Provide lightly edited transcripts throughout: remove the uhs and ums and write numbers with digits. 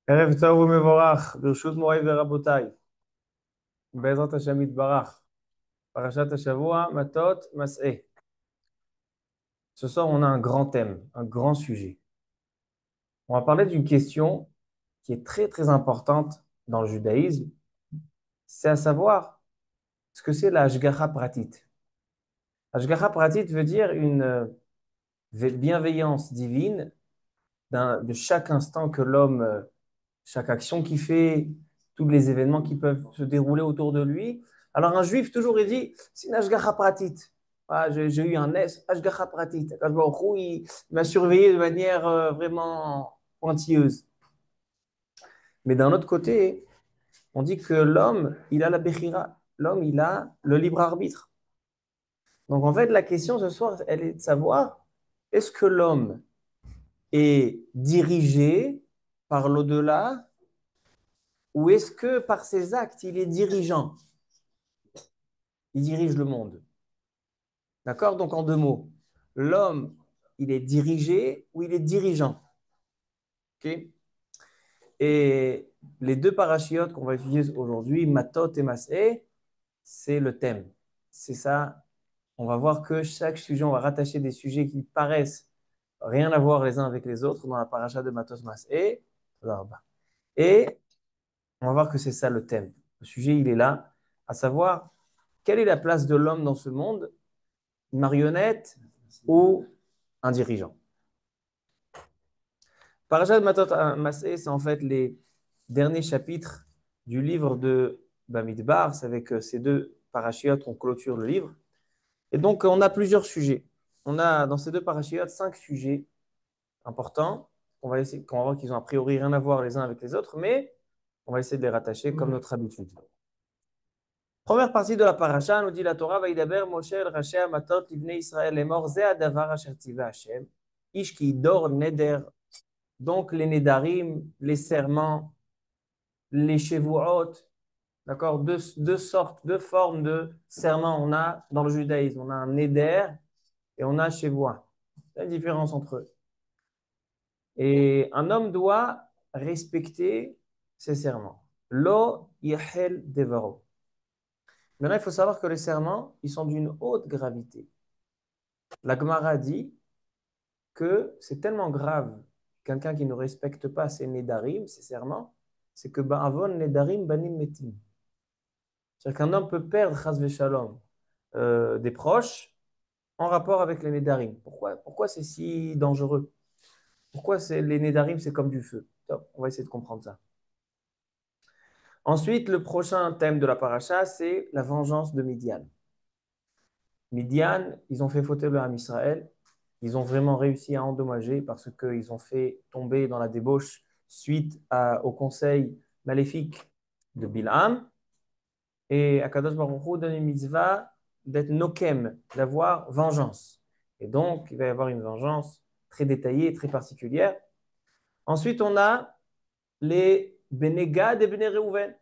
ערב טוב ומבורך, ברשות מוריי ורבותיי, בעזרת השם יתברך, פרשת השבוע, מטות מסעי. Ce soir, on a un grand thème, un grand sujet. On va parler d'une question qui est très très importante dans le judaïsme, c'est à savoir ce que c'est la Hashgacha Pratit. Hashgacha Pratit veut dire une bienveillance divine de chaque instant que l'homme, chaque action qu'il fait, tous les événements qui peuvent se dérouler autour de lui. Alors un juif, toujours, il dit, c'est une Hashgacha Pratit. Ah, j'ai eu un S, Hashgacha Pratit. Akash Baruch Hu, il m'a surveillé de manière vraiment pointilleuse. Mais d'un autre côté, on dit que l'homme, il a la Bechira. L'homme, il a le libre arbitre. Donc en fait, la question ce soir, elle est de savoir, est-ce que l'homme est dirigé par l'au-delà ou est-ce que par ses actes, il est dirigeant? Il dirige le monde. D'accord? Donc en deux mots, l'homme, il est dirigé ou il est dirigeant? Ok. Et les deux parachiotes qu'on va étudier aujourd'hui, Matot et Masé, c'est le thème. C'est ça. On va voir que chaque sujet, on va rattacher des sujets qui paraissent rien à voir les uns avec les autres dans la paracha de Matot Masé. Et on va voir que c'est ça le thème. Le sujet, il est là, à savoir quelle est la place de l'homme dans ce monde, une marionnette ou un dirigeant. Parashat Matot Masé, c'est en fait les derniers chapitres du livre de Bamidbar. C'est avec ces deux parachiotes qu'on clôture le livre. Et donc, on a plusieurs sujets. On a dans ces deux parachiotes 5 sujets importants. Qu'on va voir qu'ils ont a priori rien à voir les uns avec les autres, mais on va essayer de les rattacher comme notre habitude. Première partie de la paracha, nous dit la Torah, Vaïdaber, Moshe, El Raché, Matot, Livnei Israël, les morts, Zé Adavar, Asher Tiva Hashem, Ish ki dor neder. Donc, les Nedarim, les serments, les Shevuot, d'accord, deux sortes, deux formes de serments on a dans le judaïsme. On a un Neder et on a Shevuot. Il y a une différence entre eux. Et un homme doit respecter ses serments. Lo yahel devaro. Maintenant, il faut savoir que les serments, ils sont d'une haute gravité. La Gemara dit que c'est tellement grave, quelqu'un qui ne respecte pas ses nedarim, ses serments, c'est que ba'avon nedarim banim metim. C'est-à-dire qu'un homme peut perdre, chas v'shalom, des proches en rapport avec les nedarim. Pourquoi c'est si dangereux? Pourquoi les nedarim, c'est comme du feu? Top, on va essayer de comprendre ça. Ensuite, le prochain thème de la paracha, c'est la vengeance de Midian. Midian, ils ont fait fauter le Ham Israël. Ils ont vraiment réussi à endommager parce qu'ils ont fait tomber dans la débauche suite au conseil maléfique de Bilham. Et Akadosh Baruch Hu donne une mitzvah d'être nokem, d'avoir vengeance. Et donc, il va y avoir une vengeance très détaillée, très particulière. Ensuite, on a les Bene Gad et Bene Reuven.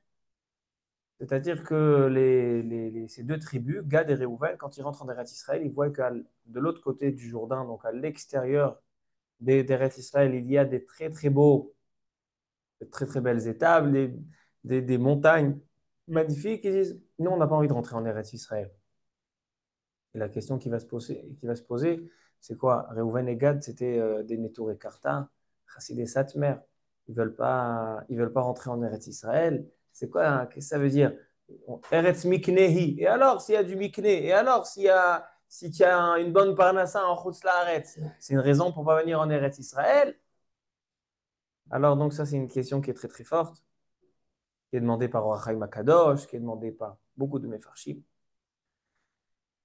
C'est-à-dire que ces deux tribus, Gad et Réhouven, quand ils rentrent en Eretz Israël, ils voient que de l'autre côté du Jourdain, donc à l'extérieur d'Eretz Israël, il y a des très très beaux, de très très belles étables, des montagnes magnifiques. Ils disent, nous, on n'a pas envie de rentrer en Eretz Israël. Et la question qui va se poser, c'est quoi? Réhouven et Gad, c'était des Nétouré Karta, Chassidé Satmer. Ils veulent pas rentrer en Eretz Israël. C'est quoi, hein? Qu'est-ce que ça veut dire? Eretz Miknehi. Et alors, s'il y a du Mikne? Et alors, si tu as une bonne parnassa en Chutz Laaretz, c'est une raison pour pas venir en Eretz Israël? Alors, donc, ça, c'est une question qui est très, très forte, qui est demandée par Orachaim Akadosh, qui est demandée par beaucoup de Mefarshim.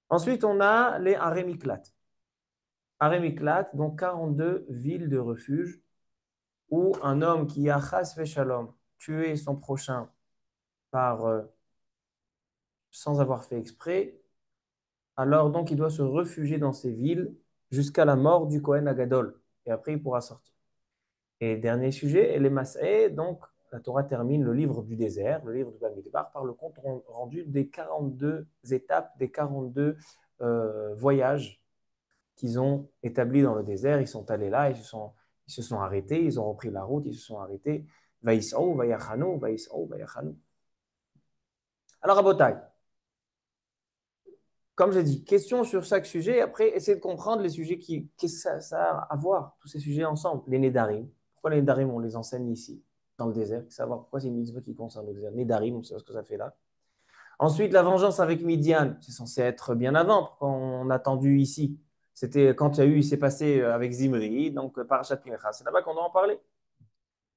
Ensuite, on a les Arémiklat. Arémiklat, donc 42 villes de refuge où un homme qui a chas shalom tué son prochain par, sans avoir fait exprès, alors donc il doit se réfugier dans ces villes jusqu'à la mort du Kohen Agadol. Et après, il pourra sortir. Et dernier sujet, les Mas'eh, donc la Torah termine le livre du désert, le livre de Bamidbar, par le compte rendu des 42 étapes, des 42 voyages qu'ils ont établis dans le désert. Ils sont allés là, ils se sont arrêtés, ils ont repris la route, ils se sont arrêtés. Vaïs'ou, vaïachanou, vaïs'ou, vaïachanou. Alors, Rabotai, comme j'ai dit, question sur chaque sujet. Après, essayez de comprendre les sujets qu'est-ce que ça a à voir, tous ces sujets ensemble. Les Nédarim. Pourquoi les Nédarim, on les enseigne ici, dans le désert? Savoir pourquoi c'est une mitzvah qui concerne le désert. Nédarim, on sait ce que ça fait là. Ensuite, la vengeance avec Midian, c'est censé être bien avant. Pourquoi on a attendu ici? C'était quand il s'est passé avec Zimri, donc Parashat Pinchas. C'est là-bas qu'on doit en parler.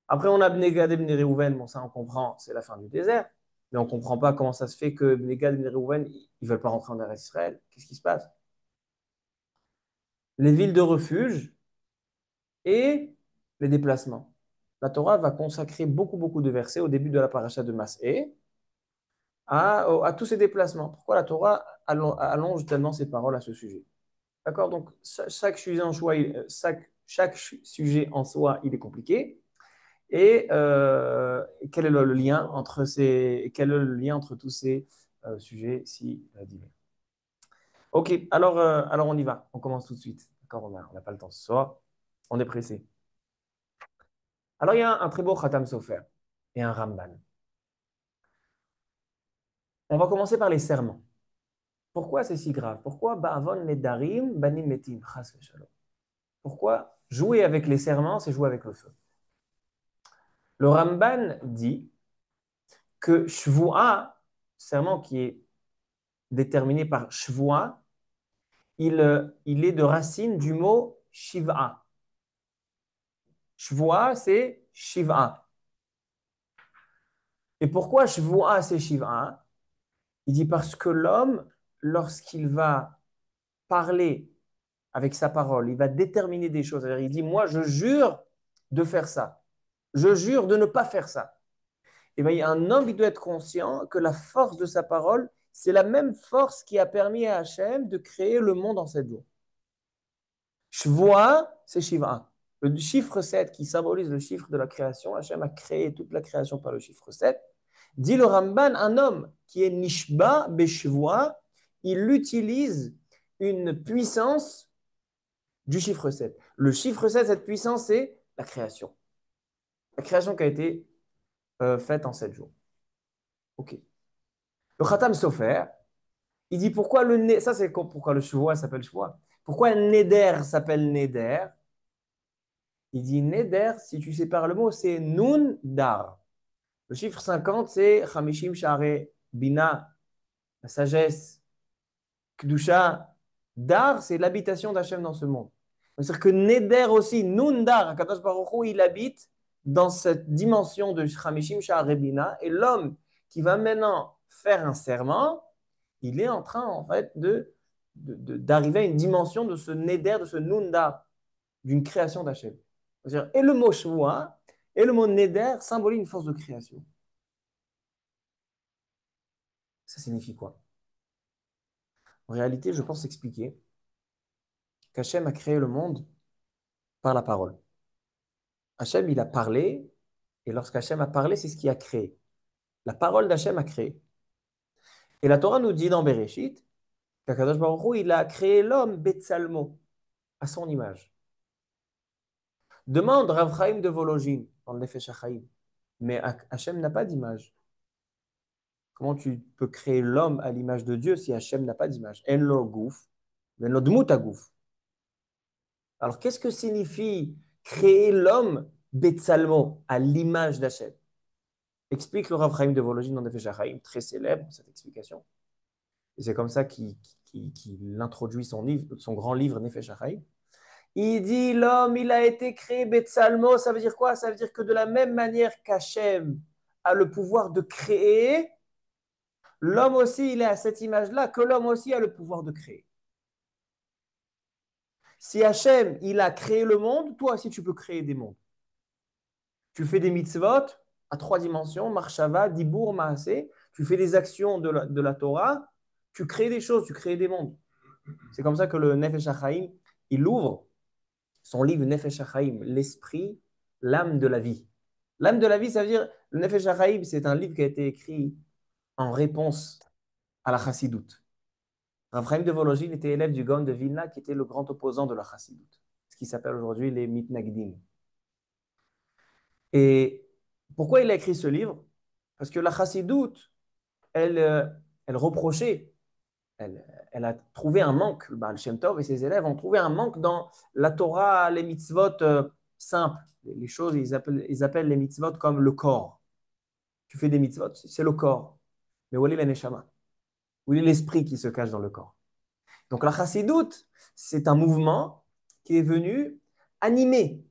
Après, on a Bnei Gad et Bnei Reuven. Bon, ça, on comprend, c'est la fin du désert. Mais on ne comprend pas comment ça se fait que Bnei Gad et Bnei Reuven, ils ne veulent pas rentrer en Eretz Israël. Qu'est-ce qui se passe? Les villes de refuge et les déplacements. La Torah va consacrer beaucoup, beaucoup de versets au début de la paracha de Mas'é à tous ces déplacements. Pourquoi la Torah allonge tellement ses paroles à ce sujet? D'accord? Donc, chaque sujet en soi, chaque sujet en soi, il est compliqué. Et quel est le lien entre quel est le lien entre tous ces sujets si divers? Ok, alors on y va. On commence tout de suite. D'accord, on n'a pas le temps ce soir. On est pressé. Alors, il y a un très beau Khatam Sofer et un Ramban. On va commencer par les serments. Pourquoi c'est si grave? Pourquoi Ba'avon Nedarim, Banim Metim, Chas v'Shalom? Pourquoi jouer avec les serments, c'est jouer avec le feu? Le Ramban dit que Shvu'a, serment qui est déterminé par Shvu'a, il est de racine du mot Shiva. Shvu'a, c'est Shiva. Et pourquoi Shvu'a, c'est Shiva? Il dit parce que l'homme, lorsqu'il va parler avec sa parole, il va déterminer des choses. C'est-à-dire, il dit, moi, je jure de faire ça. Je jure de ne pas faire ça. Et bien, il y a un homme qui doit être conscient que la force de sa parole, c'est la même force qui a permis à Hachem de créer le monde en 7 jours. Shvoa, c'est Shiva. Le chiffre 7 qui symbolise le chiffre de la création, Hachem a créé toute la création par le chiffre 7. Dit le Ramban, un homme qui est Nishba Beshvoa, il utilise une puissance du chiffre 7. Le chiffre 7, cette puissance, c'est la création. La création qui a été faite en 7 jours. OK. Le Khatam Sofer, il dit pourquoi ça c'est pourquoi le Shvoa s'appelle Shvoa. Pourquoi Neder s'appelle Neder? Il dit Neder, si tu sépares le mot, c'est Nun Dar. Le chiffre 50, c'est Chamishim Share Bina, la sagesse. Kdusha, Dar, c'est l'habitation d'Hachem dans ce monde. C'est-à-dire que Neder aussi, Nundar, Akadosh Baruch Hu, il habite dans cette dimension de Chamishim Sha'arebina. Et l'homme qui va maintenant faire un serment, il est en train, en fait, d'arriver à une dimension de ce Neder, de ce Nundar, d'une création d'Hachem. C'est-à-dire, et le mot Shvoa et le mot Neder symbolisent une force de création. Ça signifie quoi? En réalité, je pense expliquer qu'Hachem a créé le monde par la parole. Hachem, il a parlé, et lorsqu'Hachem a parlé, c'est ce qui a créé. La parole d'Hachem a créé. Et la Torah nous dit dans Bereshit qu'Akadosh Baruch Hu, il a créé l'homme Betsalmo, à son image. Demande Rav Chaim de Volojine, dans le Nefesh HaChaim. Mais Hachem n'a pas d'image. Comment tu peux créer l'homme à l'image de Dieu si Hachem n'a pas d'image? En lo gouf, en lo dmut gouf. Alors, qu'est-ce que signifie créer l'homme Betsalmo, à l'image d'Hachem? Explique le Rav Chaim de Volojine dans Nefesh HaChaim, très célèbre cette explication. Et c'est comme ça qu'il introduit son grand livre Nefesh HaChaim. Il dit l'homme, il a été créé Betsalmo, ça veut dire quoi? Ça veut dire que de la même manière qu'Hachem a le pouvoir de créer, l'homme aussi, il est à cette image-là, que l'homme aussi a le pouvoir de créer. Si Hachem, il a créé le monde, toi aussi, tu peux créer des mondes. Tu fais des mitzvot à 3 dimensions, marshava, dibour, maasé. Tu fais des actions de la Torah. Tu crées des choses, tu crées des mondes. C'est comme ça que le Nefesh HaChaim, il ouvre son livre Nefesh HaChaim, l'esprit, l'âme de la vie. L'âme de la vie, ça veut dire, le Nefesh HaChaim, c'est un livre qui a été écrit en réponse à la Chassidoute. Rav Chaim de Volojine était élève du Gaon de Vilna, qui était le grand opposant de la Chassidoute, ce qui s'appelle aujourd'hui les Mitnagdim. Et Pourquoi il a écrit ce livre? Parce que la chassidoute, elle, elle reprochait, elle, elle a trouvé un manque, le Baal Shem Tov et ses élèves ont trouvé un manque dans la Torah, les mitzvot simples. Les choses, ils appellent les mitzvot comme le corps. Tu fais des mitzvot, c'est le corps. Mais où est la neshama? Où est l'esprit qui se cache dans le corps? Donc la chassidoute, c'est un mouvement qui est venu animer,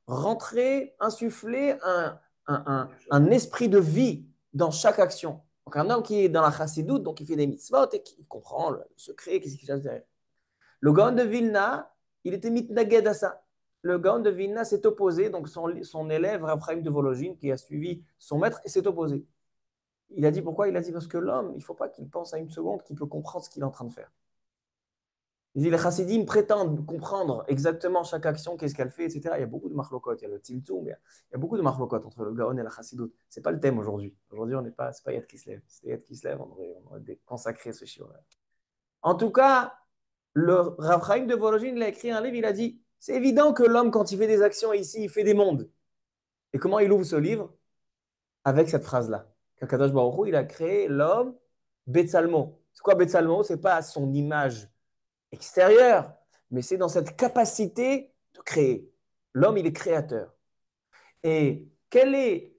rentrer, insuffler un esprit de vie dans chaque action. Donc un homme qui est dans la chassidoute, donc il fait des mitzvot et qui comprend le secret, qu'est-ce qui se passe derrière. Le Gaon de Vilna, il était mitnaged à ça. Le Gaon de Vilna s'est opposé, donc son élève, Rav Chaim de Volojine, qui a suivi son maître, s'est opposé. Il a dit pourquoi? Il a dit parce que l'homme, il ne faut pas qu'il pense à une seconde qu'il peut comprendre ce qu'il est en train de faire. Il dit, les chassidim prétendent comprendre exactement chaque action, qu'est-ce qu'elle fait, etc. Il y a beaucoup de marlokot, il y a le tiltou, mais il y a beaucoup de marlokot entre le Gaon et la chassidoute. Ce n'est pas le thème aujourd'hui. Aujourd'hui, on n'est pas, c'est pas Yad Kislev. Si c'était Yad Kislev, on aurait consacré ce shiur. En tout cas, le Rav Chaim de Volojine, il a écrit un livre, il a dit, c'est évident que l'homme, quand il fait des actions ici, il fait des mondes. Et comment il ouvre ce livre? Avec cette phrase-là. Qu'Akadosh Baruch Hu, il a créé l'homme Betsalmo. C'est quoi Betsalmo? C'est pas son image extérieure, mais c'est dans cette capacité de créer. L'homme, il est créateur. Et quelle est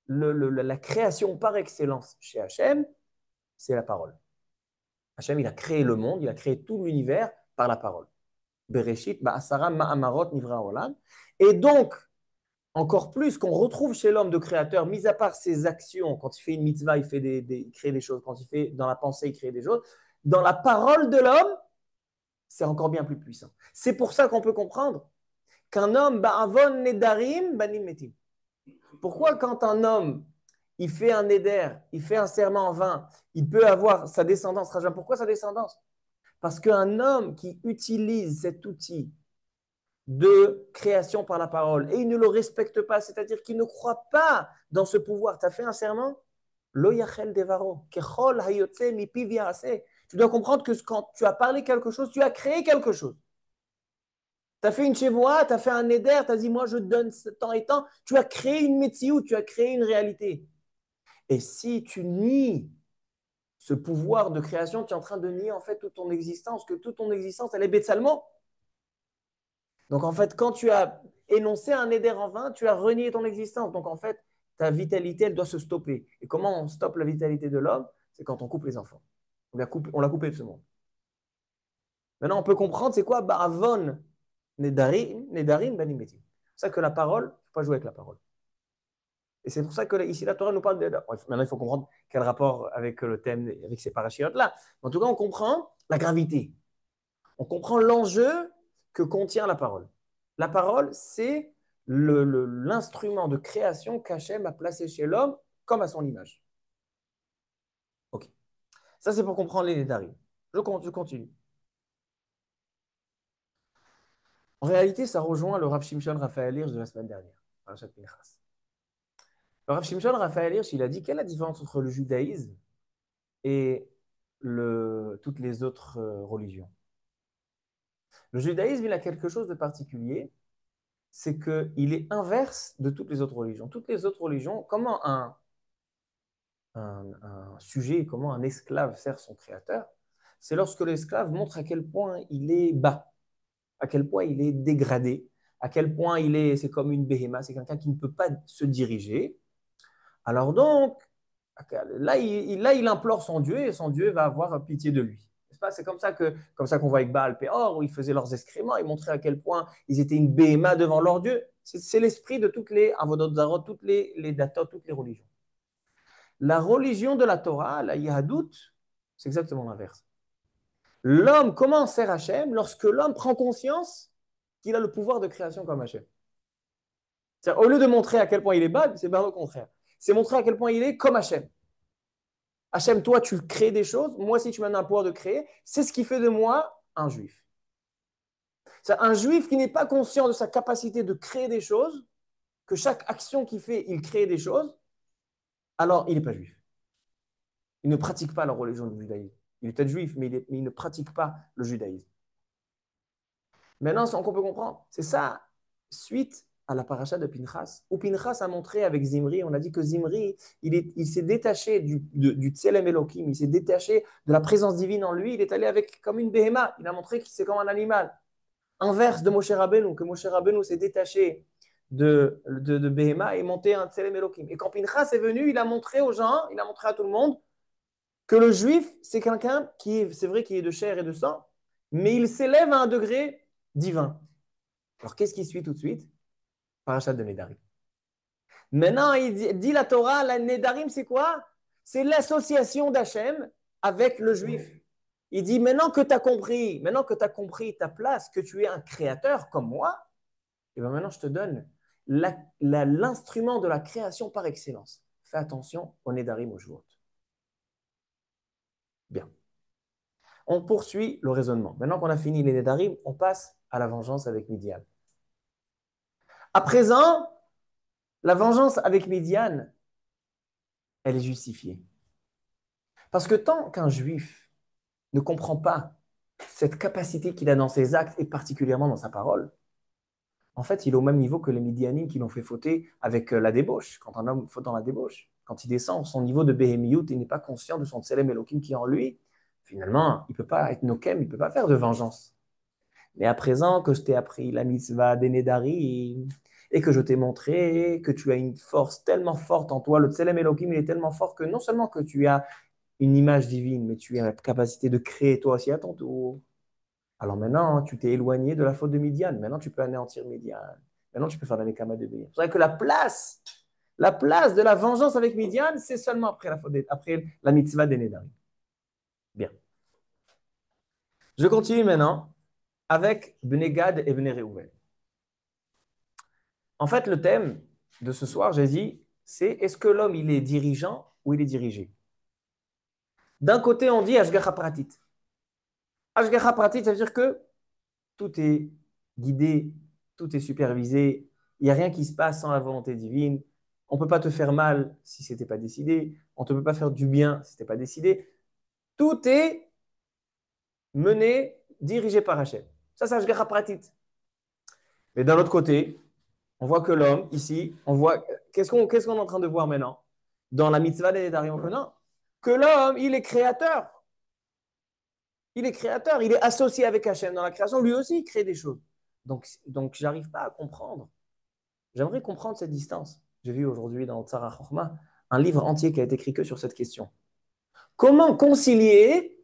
la création par excellence chez Hachem? C'est la parole. Hachem, il a créé le monde, il a créé tout l'univers par la parole. Bereshit, Ba'asara, Ma'amarot, Nivra Olam. Et donc, encore plus qu'on retrouve chez l'homme de créateur, mis à part ses actions, quand il fait une mitzvah, il crée des choses, quand il fait dans la pensée, il crée des choses. Dans la parole de l'homme, c'est encore bien plus puissant. C'est pour ça qu'on peut comprendre qu'un homme, ba'avon nedarim, banim metim. Pourquoi quand un homme, il fait un neder, il fait un serment en vain, il peut avoir sa descendance rajeunit. Pourquoi sa descendance? Parce qu'un homme qui utilise cet outil de création par la parole et il ne le respecte pas, c'est-à-dire qu'il ne croit pas dans ce pouvoir. Tu as fait un serment? Lo yachel devaro, kechol hayotze mipiv yaaseh. Tu dois comprendre que quand tu as parlé quelque chose, tu as créé quelque chose. Tu as fait une chevoie, tu as fait un neder, tu as dit moi je donne ce temps et temps. Tu as créé une métier, tu as créé une réalité. Et si tu nies ce pouvoir de création, tu es en train de nier en fait toute ton existence, que toute ton existence elle est Betsalmo. Donc en fait, quand tu as énoncé un éder en vain, tu as renié ton existence. Donc en fait, ta vitalité, elle doit se stopper. Et comment on stoppe la vitalité de l'homme? C'est quand on coupe les enfants. On l'a coupé de ce monde. Maintenant, on peut comprendre c'est quoi Ba'avon Nedarim Banimetim. C'est ça que la parole, il ne faut pas jouer avec la parole. Et c'est pour ça que ici, la Torah nous parle de. Maintenant, il faut comprendre quel rapport avec le thème, avec ces parachiotes-là. En tout cas, on comprend la gravité. On comprend l'enjeu que contient la parole. La parole, c'est l'instrument de création qu'Hachem a placé chez l'homme comme à son image. Ok. Ça, c'est pour comprendre les Nédarim. Je continue. En réalité, ça rejoint le Rav Shimshon Raphaël Hirsch de la semaine dernière. Parashat Pinchas. Le Rav Shimshon Raphaël Hirsch, il a dit quelle est la différence entre le judaïsme et toutes les autres religions. Le judaïsme, il a quelque chose de particulier, c'est qu'il est inverse de toutes les autres religions. Toutes les autres religions, comment un sujet, comment un esclave sert son créateur, c'est lorsque l'esclave montre à quel point il est bas, à quel point il est dégradé, à quel point c'est comme une béhéma, c'est quelqu'un qui ne peut pas se diriger. Alors donc, là, il implore son Dieu et son Dieu va avoir pitié de lui. C'est comme ça qu'on voit avec Baal Péor, où ils faisaient leurs excréments, ils montraient à quel point ils étaient une béhéma devant leur Dieu. C'est l'esprit de toutes les Avodot Zarot, toutes les datot, toutes les religions. La religion de la Torah, la Yahadout, c'est exactement l'inverse. L'homme, comment sert Hachem? Lorsque l'homme prend conscience qu'il a le pouvoir de création comme Hachem. C'est-à-dire, au lieu de montrer à quel point il est bas, c'est bien au contraire. C'est montrer à quel point il est comme Hachem. Hachem, toi, tu crées des choses. Moi, si tu m'as un pouvoir de créer, c'est ce qui fait de moi un juif. C'est un juif qui n'est pas conscient de sa capacité de créer des choses, que chaque action qu'il fait, il crée des choses, alors il n'est pas juif. Il ne pratique pas la religion du judaïsme. Il est peut-être juif, mais il ne pratique pas le judaïsme. Maintenant, c'est qu'on peut comprendre. C'est ça, suite à la paracha de Pinchas, où Pinchas a montré avec Zimri, on a dit que Zimri, il s'est détaché du Tselem Elohim, il s'est détaché de la présence divine en lui, il est allé avec comme une béhéma, il a montré que c'est comme un animal. Inverse de Moshe Rabbeinu, que Moshe Rabbeinu s'est détaché de Béhéma et monté un Tselem Elohim. Et quand Pinchas est venu, il a montré aux gens, il a montré à tout le monde que le juif, c'est quelqu'un qui est, c'est vrai qu'il est de chair et de sang, mais il s'élève à un degré divin. Alors qu'est-ce qui suit tout de suite? Parachat de Nedarim. Maintenant, il dit la Torah, la Nedarim, c'est quoi? C'est l'association d'Hachem avec le juif. Il dit maintenant que tu as compris ta place, que tu es un créateur comme moi, et bien maintenant je te donne l'instrument de la création par excellence. Fais attention au Nedarim au jour. Bien. On poursuit le raisonnement. Maintenant qu'on a fini les Nedarim, on passe à la vengeance avec Midian. À présent, la vengeance avec Midian, elle est justifiée. Parce que tant qu'un juif ne comprend pas cette capacité qu'il a dans ses actes et particulièrement dans sa parole, en fait, il est au même niveau que les Midianim qui l'ont fait fauter avec la débauche. Quand un homme faute dans la débauche, quand il descend, son niveau de Béhémiout, il n'est pas conscient de son Tselem Elohim qui est en lui. Finalement, il ne peut pas être Nokem, il ne peut pas faire de vengeance. Mais à présent que je t'ai appris la mitzvah des Nédarim et que je t'ai montré que tu as une force tellement forte en toi, le Tselem Elohim, il est tellement fort que non seulement que tu as une image divine, mais tu as la capacité de créer toi aussi à ton tour. Alors maintenant, tu t'es éloigné de la faute de Midian. Maintenant, tu peux anéantir Midian. Maintenant, tu peux faire la Nekama de Béir. C'est vrai que la place de la vengeance avec Midian, c'est seulement après après la mitzvah des Nédarim. Bien. Je continue maintenant avec Bnei Gad et Bnei Reuven. En fait, le thème de ce soir, j'ai dit, c'est est-ce que l'homme, il est dirigeant ou il est dirigé? D'un côté, on dit Ashgacha Pratit. Ashgacha Pratit, ça veut dire que tout est guidé, tout est supervisé, il n'y a rien qui se passe sans la volonté divine. On ne peut pas te faire mal si ce n'était pas décidé, on ne te peut pas faire du bien si ce n'était pas décidé. Tout est mené, dirigé par Hachem. Ça, c'est Ashgacha Pratit. Mais d'un autre côté, on voit que l'homme, ici, on voit. Qu'est-ce qu'on est en train de voir maintenant? Dans la mitzvah des Nedarim, que l'homme, il est créateur. Il est créateur, il est associé avec Hachem dans la création. Lui aussi, il crée des choses. Donc j'arrive pas à comprendre. J'aimerais comprendre cette distance. J'ai vu aujourd'hui dans Tzara Chochma un livre entier qui a été écrit que sur cette question. Comment concilier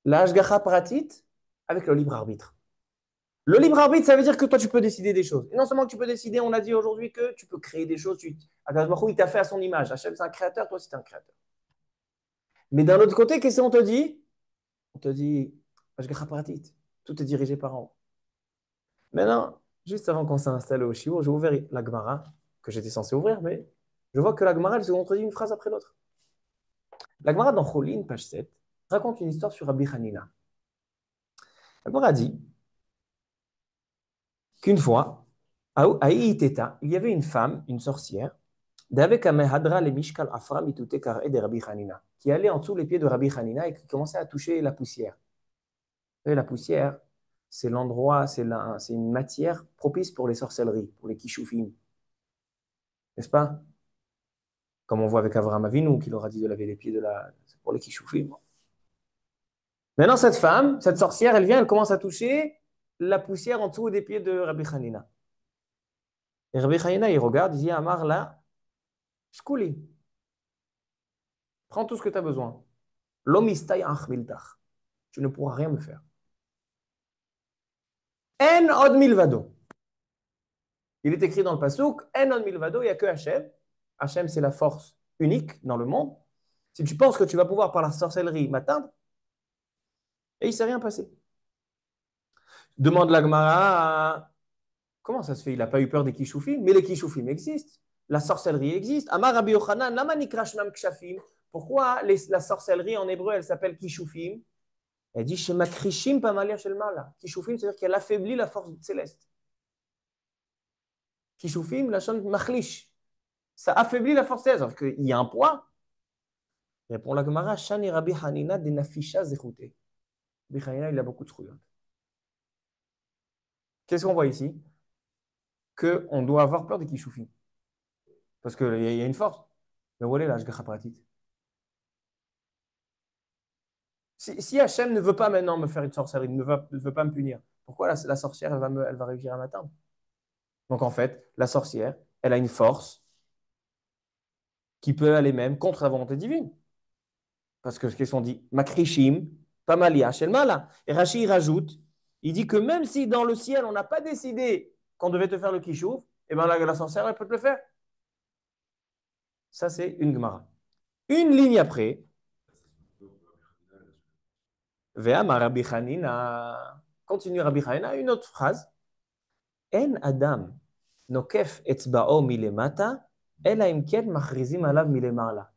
la Hashgacha Pratit avec le libre arbitre? Le libre arbitre, ça veut dire que toi, tu peux décider des choses. Et non seulement que tu peux décider, on a dit aujourd'hui que tu peux créer des choses. Akadosh Baruch Hu, il t'a fait à son image. Hachem, c'est un créateur, toi aussi, tu es un créateur. Mais d'un autre côté, qu'est-ce qu'on te dit? On te dit, Hashgacha Pratit, tout est dirigé par en haut. Maintenant, juste avant qu'on s'installe au Shiur, j'ai ouvert la Gemara, que j'étais censé ouvrir, mais je vois que la Gemara, elle se contredit une phrase après l'autre. La Gemara dans Cholin, page 7, raconte une histoire sur Rabbi Hanina. La Gemara dit qu'une fois, à Iiteta, il y avait une femme, une sorcière, qui allait en dessous les pieds de Rabbi Hanina et qui commençait à toucher la poussière. Vous savez, la poussière, c'est l'endroit, c'est une matière propice pour les sorcelleries, pour les kishoufim. N'est-ce pas? Comme on voit avec Avraham Avinu, qui leur a dit de laver les pieds c'est pour les kishoufim. Maintenant, cette femme, cette sorcière, elle vient, elle commence à toucher la poussière en dessous des pieds de Rabbi Hanina. Et Rabbi Hanina, il regarde, il dit, Amar là, shkouli, prends tout ce que tu as besoin. L'omistay achmiltach. Tu ne pourras rien me faire. En od milvado. Il est écrit dans le pasouk, en od milvado, il n'y a que Hachem. Hachem, c'est la force unique dans le monde. Si tu penses que tu vas pouvoir par la sorcellerie m'atteindre, et il ne s'est rien passé. Demande la Gemara, comment ça se fait? Il n'a pas eu peur des kishoufim, mais les kishoufim existent. La sorcellerie existe. Amar Rabbi Yochanan, lama nikra shmam kshafim. Pourquoi la sorcellerie en hébreu, elle s'appelle kishoufim? Elle dit shemakrishim pamalia shelmala. Kishoufim, c'est-à-dire qu'elle affaiblit la force céleste. Kishoufim, la chante machlish. Ça affaiblit la force céleste. Il y a un poids. Répond la Gemara, shani Rabbi Hanina de nafisha zechute. Rabbi Hanina, il a beaucoup de souillottes. Qu'est-ce qu'on voit ici? qu'on doit avoir peur des Kishoufim. Parce qu'il y a une force. Mais où est l'Ashgacha pratique? Si Hachem ne veut pas maintenant me faire une sorcière, il ne veut pas me punir, pourquoi la sorcière, elle va réussir à m'atteindre? Donc en fait, la sorcière, elle a une force qui peut aller même contre la volonté divine. Parce que ce qu'ils sont dit, Makrishim, Pamalia, Shelmala. Et Rashi il rajoute, il dit que même si dans le ciel, on n'a pas décidé qu'on devait te faire le kishouf, et bien la sorcière, elle peut te le faire. Ça, c'est une Gemara. Une ligne après, Ve'ama Rabbi Hanina, continue Rabbi Hanina, une autre phrase. En Adam nokef etzba'o milemata, ela imken machrizim alav milemala.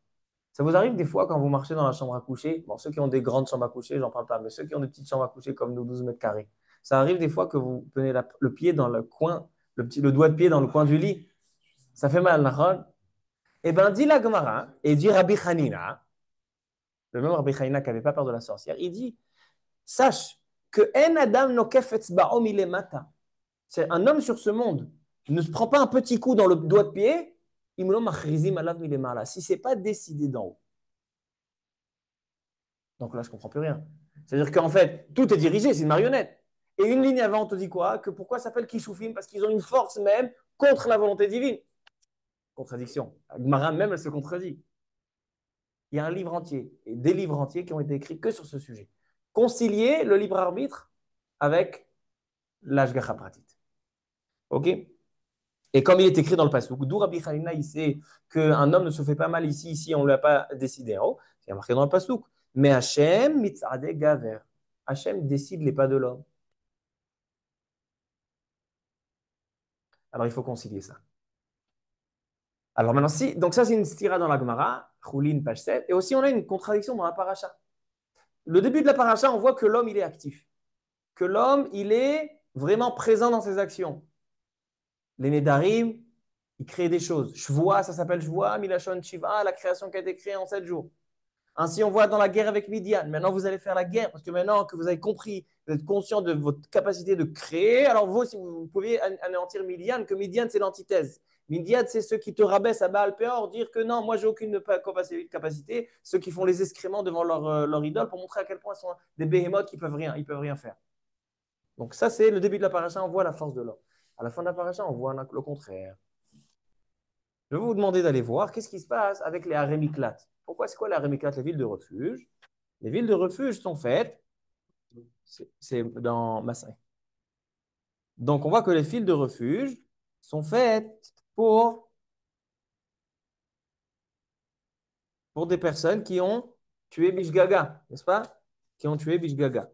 Ça vous arrive des fois quand vous marchez dans la chambre à coucher, bon, ceux qui ont des grandes chambres à coucher, j'en parle pas, mais ceux qui ont des petites chambres à coucher comme nous, 12 mètres carrés, ça arrive des fois que vous tenez le pied dans le coin, le doigt de pied dans le coin du lit. Ça fait mal, Nahon. Eh bien, dit la Gemara, et dit Rabbi Hanina, le même Rabbi Hanina qui n'avait pas peur de la sorcière, il dit, sache que en Adam nokef etzba'o milemata. C'est un homme sur ce monde ne se prend pas un petit coup dans le doigt de pied, imlo machrizim alav milemala. Si c'est pas décidé d'en haut. Donc là, je ne comprends plus rien. C'est-à-dire qu'en fait, tout est dirigé, c'est une marionnette. Et une ligne avant, on te dit quoi? Que pourquoi ça s'appelle Kishoufim? Parce qu'ils ont une force même contre la volonté divine. Contradiction. Gemara même, elle se contredit. Il y a un livre entier, et des livres entiers qui ont été écrits que sur ce sujet. Concilier le libre arbitre avec l'Ashgacha Pratit. OK? Et comme il est écrit dans le Passouk, d'où Rabbi Hanina, il sait qu'un homme ne se fait pas mal ici, on ne l'a pas décidé en haut. C'est marqué dans le Passouk. Mais Hachem, mitzade gaver. Hachem décide les pas de l'homme. Alors il faut concilier ça. Alors maintenant, si, donc ça c'est une stira dans la Gemara, Choulin, page 7, et aussi on a une contradiction dans la paracha. Le début de la paracha, on voit que l'homme il est actif, que l'homme il est vraiment présent dans ses actions. Les Nédarim, ils créent des choses. Shvoa, ça s'appelle Shvoa, Milachon Shiva, la création qui a été créée en 7 jours. Ainsi, on voit dans la guerre avec Midian. Maintenant, vous allez faire la guerre parce que maintenant que vous avez compris, vous êtes conscient de votre capacité de créer. Alors, vous, si vous pouviez anéantir Midian, que Midian, c'est l'antithèse. Midian, c'est ceux qui te rabaissent à Baal Péor, dire que non, moi, j'ai aucune capacité. Ceux qui font les excréments devant leur idole pour montrer à quel point ils sont des behemoths qui peuvent rien, ils peuvent rien faire. Donc, ça, c'est le début de la paracha. On voit la force de l'homme. À la fin de la paracha, on voit le contraire. Je vais vous demander d'aller voir qu'est-ce qui se passe avec les harémiklat. Pourquoi c'est quoi les harémiklat, les villes de refuge? Les villes de refuge sont faites, c'est dans Massaï. Donc on voit que les villes de refuge sont faites pour des personnes qui ont tué Bishgaga, n'est-ce pas? Qui ont tué Bishgaga.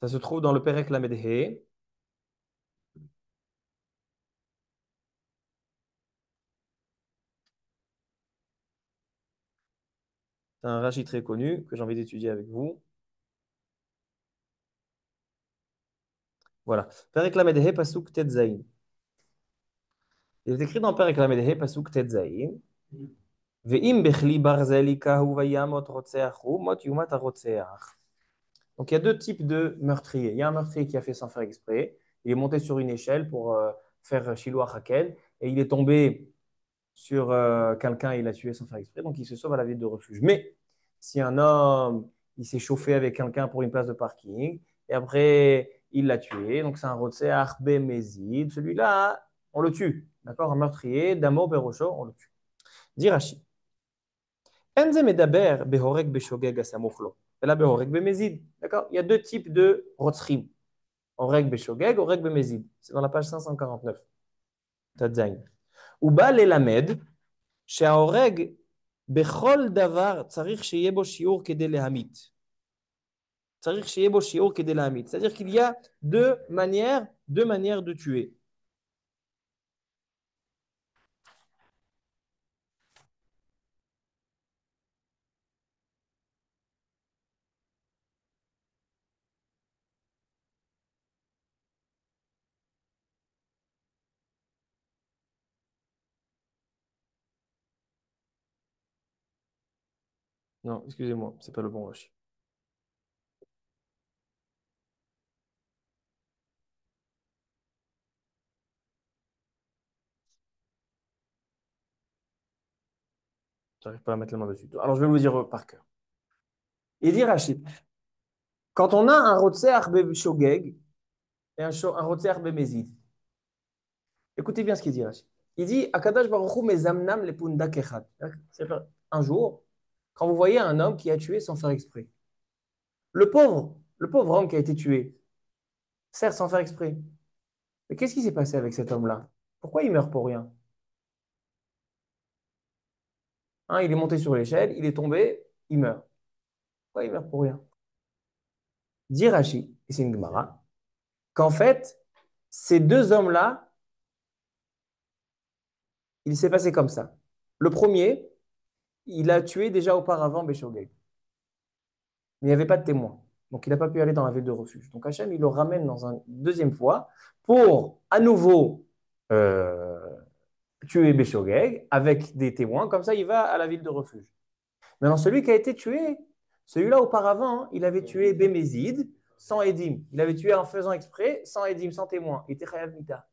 Ça se trouve dans le Perek Lamedhe. C'est un Rashi très connu que j'ai envie d'étudier avec vous. Voilà. Perek Lamedhe, Pasuk Tetzain. Il est écrit dans Perek Lamedhe, Pasuk Tetzain. Ve'im bechli barzeli kahu vayamot rotseachu, mot yumat arotseach. Donc, il y a deux types de meurtriers. Il y a un meurtrier qui a fait sans faire exprès. Il est monté sur une échelle pour faire Shiloh Hakel et il est tombé sur quelqu'un et il l'a tué sans faire exprès. Donc, il se sauve à la ville de refuge. Mais si un homme, il s'est chauffé avec quelqu'un pour une place de parking et après, il l'a tué. Donc, c'est un Rotseach Bemezid. Celui-là, on le tue. D'accord? Un meurtrier, Damo Berocho, on le tue. Dirachi. Enze medaber behorek beshogeg asamochlo. Et là, behorek bemezid. D'accord? Il y a deux types de rotzrim. Oreg beshogeg, oreg bemezid. C'est dans la page 549. Tadzain. Uba lelamed, שההורג בכל דבר צריך שיהיה בו שיעור כדי להמית. צריך שיהיה בו שיעור כדי להמית. C'est-à-dire qu'il y a deux manières de tuer. Non, excusez-moi, c'est pas le bon Rashi. J'arrive pas à mettre la main dessus. Alors, je vais vous dire par cœur. Il dit Rashi, quand on a un Rotseach Shogeg et un Rotseach Mezid, écoutez bien ce qu'il dit Rashi. Il dit Akadash Baruch Hu mezamnam lepunda kechad. C'est-à-dire, un jour, quand vous voyez un homme qui a tué sans faire exprès, le pauvre homme qui a été tué, certes sans faire exprès, mais qu'est-ce qui s'est passé avec cet homme-là? Pourquoi il meurt pour rien? Hein, il est monté sur l'échelle, il est tombé, il meurt. Pourquoi il meurt pour rien? Dit Rashi, et c'est une Gemara, qu'en fait, ces deux hommes-là, il s'est passé comme ça. Le premier, il a tué déjà auparavant Béshogeg, mais il n'y avait pas de témoin. Donc, il n'a pas pu aller dans la ville de refuge. Donc, Hachem, il le ramène dans une deuxième fois pour à nouveau euh, tuer Béshogeg avec des témoins. Comme ça, il va à la ville de refuge. Maintenant, celui qui a été tué, celui-là auparavant, il avait tué Bémézid sans Edim. Il avait tué en faisant exprès, sans Edim, sans témoin. Il était Chayav Mita.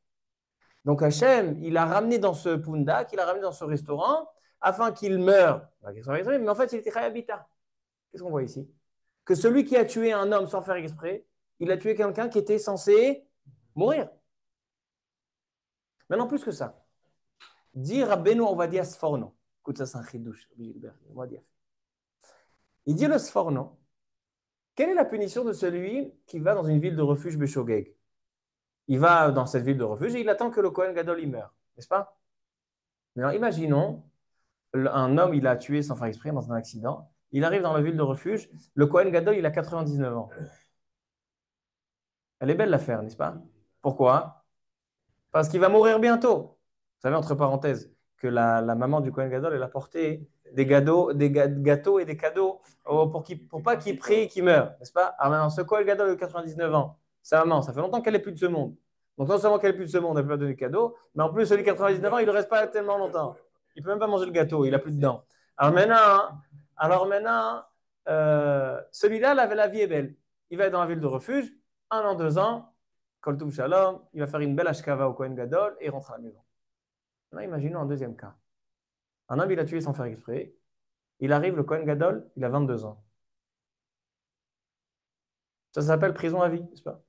Donc Hachem, il l'a ramené dans ce pundak, il l'a ramené dans ce restaurant, afin qu'il meure. Mais en fait, il était Chayav Mita. Qu'est-ce qu'on voit ici? Que celui qui a tué un homme sans faire exprès, il a tué quelqu'un qui était censé mourir. Maintenant, plus que ça, dit Rabbeinu Ovadia Sforno. Écoute, ça, c'est un chidouche. Il dit le Sforno. Quelle est la punition de celui qui va dans une ville de refuge Beshogeg? Il va dans cette ville de refuge et il attend que le Kohen Gadol y meure, n'est-ce pas? Mais alors imaginons, un homme, il a tué sans faire exprès dans un accident. Il arrive dans la ville de refuge. Le Kohen Gadol, il a 99 ans. Elle est belle l'affaire, n'est-ce pas? Pourquoi? Parce qu'il va mourir bientôt. Vous savez, entre parenthèses, que la maman du Kohen Gadol, elle a porté gâteaux et des cadeaux pour pas qu'il prie qu'il meure, n'est-ce pas? Alors maintenant, ce Kohen Gadol de 99 ans, sa maman, ça fait longtemps qu'elle n'est plus de ce monde. Donc non seulement qu'elle n'est plus de ce monde, elle ne peut pas donner de cadeaux, mais en plus, celui de 99 ans, il ne reste pas tellement longtemps. Il ne peut même pas manger le gâteau, il n'a plus de dents. Alors maintenant, celui-là, la vie est belle. Il va être dans la ville de refuge, 1 an, 2 ans, Kol Tuv Shalom, il va faire une belle ashkava au Kohen Gadol et il rentre à la maison. Maintenant, imaginons un deuxième cas. Un homme, il a tué sans faire exprès. Il arrive, le Kohen Gadol, il a 22 ans. Ça s'appelle prison à vie, n'est-ce pas?